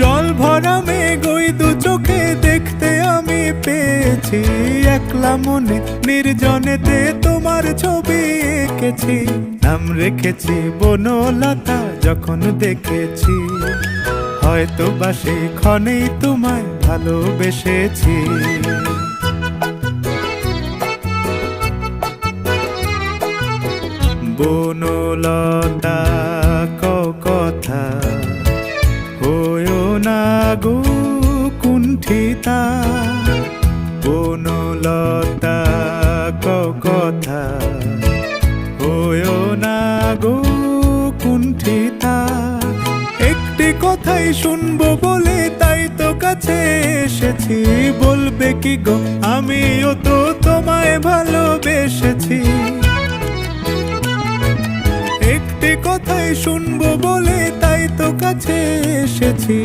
জল ভরা মেঘ ওই দু চোখে দেখতে আমি পেয়েছি, একলা মনে নির্জনেতে তোমার ছবি এঁকেছি। নাম রেখেছি বনলতা যখন দেখেছি, হয়তো বা সেই ক্ষণেই তোমায় ভালোবেসেছি। বনলতা কথা হয়ো না গো কুণ্ঠিতা, বনলতা কথা হয়ো না গো কুণ্ঠিতা। একটি কথাই শুনবো বলে তাই তো কাছে এসেছি, বলবে কি গো আমিও তো তোমায় ভালোবেসেছি। একটি কথাই শুনবো বলে তাই তো কাছে এসেছি,